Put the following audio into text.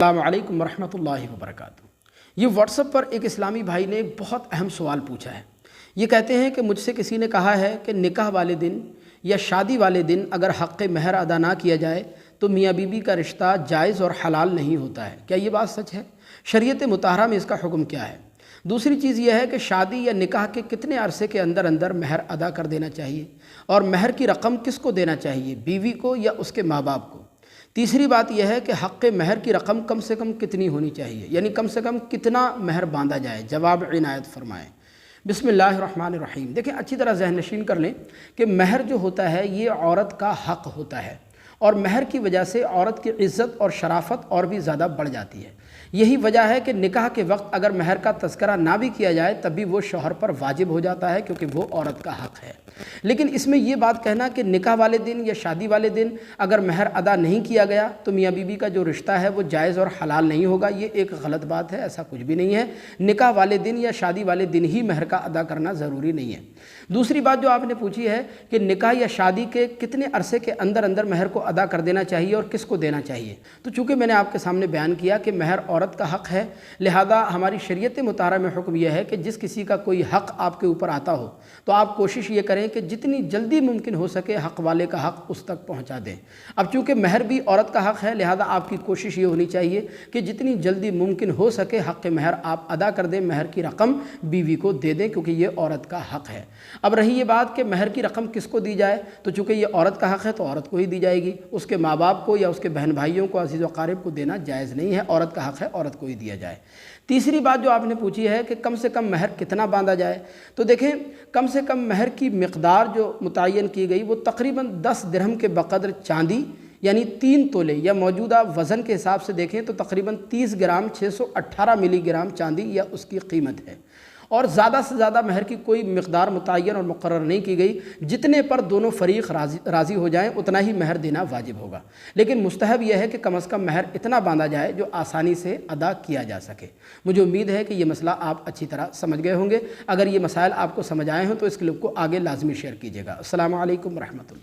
السلام علیکم ورحمۃ اللہ وبرکاتہ۔ یہ واٹس ایپ پر ایک اسلامی بھائی نے ایک بہت اہم سوال پوچھا ہے۔ یہ کہتے ہیں کہ مجھ سے کسی نے کہا ہے کہ نکاح والے دن یا شادی والے دن اگر حق مہر ادا نہ کیا جائے تو میاں بیوی کا رشتہ جائز اور حلال نہیں ہوتا ہے۔ کیا یہ بات سچ ہے؟ شریعت مطہرہ میں اس کا حکم کیا ہے؟ دوسری چیز یہ ہے کہ شادی یا نکاح کے کتنے عرصے کے اندر اندر مہر ادا کر دینا چاہیے، اور مہر کی رقم کس کو دینا چاہیے، بیوی کو یا اس کے ماں باپ کو؟ تیسری بات یہ ہے کہ حق مہر کی رقم کم سے کم کتنی ہونی چاہیے، یعنی کم سے کم کتنا مہر باندھا جائے؟ جواب عنایت فرمائیں۔ بسم اللہ الرحمن الرحیم۔ دیکھیں، اچھی طرح ذہن نشین کر لیں کہ مہر جو ہوتا ہے یہ عورت کا حق ہوتا ہے، اور مہر کی وجہ سے عورت کی عزت اور شرافت اور بھی زیادہ بڑھ جاتی ہے۔ یہی وجہ ہے کہ نکاح کے وقت اگر مہر کا تذکرہ نہ بھی کیا جائے تب بھی وہ شوہر پر واجب ہو جاتا ہے، کیونکہ وہ عورت کا حق ہے۔ لیکن اس میں یہ بات کہنا کہ نکاح والے دن یا شادی والے دن اگر مہر ادا نہیں کیا گیا تو میاں بیوی کا جو رشتہ ہے وہ جائز اور حلال نہیں ہوگا، یہ ایک غلط بات ہے۔ ایسا کچھ بھی نہیں ہے۔ نکاح والے دن یا شادی والے دن ہی مہر کا ادا کرنا ضروری نہیں ہے۔ دوسری بات جو آپ نے پوچھی ہے کہ نکاح یا شادی کے کتنے عرصے کے اندر اندر مہر کو ادا کر دینا چاہیے اور کس کو دینا چاہیے، تو چونکہ میں نے آپ کے سامنے بیان کیا کہ مہر عورت کا حق ہے، لہذا ہماری شریعت مطہرہ میں حکم یہ ہے کہ جس کسی کا کوئی حق آپ کے اوپر آتا ہو تو آپ کوشش یہ کریں کہ جتنی جلدی ممکن ہو سکے حق والے کا حق اس تک پہنچا دیں۔ اب چونکہ مہر بھی عورت کا حق ہے، لہذا آپ کی کوشش یہ ہونی چاہیے کہ جتنی جلدی ممکن ہو سکے حق مہر آپ ادا کر دیں، مہر کی رقم بیوی کو دے دیں، کیونکہ یہ عورت کا حق ہے۔ اب رہی یہ بات کہ مہر کی رقم کس کو دی جائے، تو چونکہ یہ عورت کا حق ہے تو عورت کو ہی دی جائے گی، اس کے ماں باپ کو یا اس کے بہن بھائیوں کو، عزیز و اقارب کو دینا جائز نہیں ہے۔ عورت کا حق ہے، عورت کو ہی دیا جائے۔ تیسری بات جو آپ نے پوچھی ہے کہ کم سے کم مہر کتنا باندھا جائے، تو دیکھیں کم سے کم مہر کی مقدار جو متعین کی گئی وہ تقریباً 10 درہم کے بقدر چاندی، یعنی 3 تولے، یا موجودہ وزن کے حساب سے دیکھیں تو تقریباً 30 گرام 618 ملی گرام چاندی یا اس کی قیمت ہے۔ اور زیادہ سے زیادہ مہر کی کوئی مقدار متعین اور مقرر نہیں کی گئی، جتنے پر دونوں فریق راضی ہو جائیں اتنا ہی مہر دینا واجب ہوگا۔ لیکن مستحب یہ ہے کہ کم از کم مہر اتنا باندھا جائے جو آسانی سے ادا کیا جا سکے۔ مجھے امید ہے کہ یہ مسئلہ آپ اچھی طرح سمجھ گئے ہوں گے۔ اگر یہ مسائل آپ کو سمجھ آئے ہوں تو اس کلپ کو آگے لازمی شیئر کیجیے گا۔ السلام علیکم ورحمۃ اللہ۔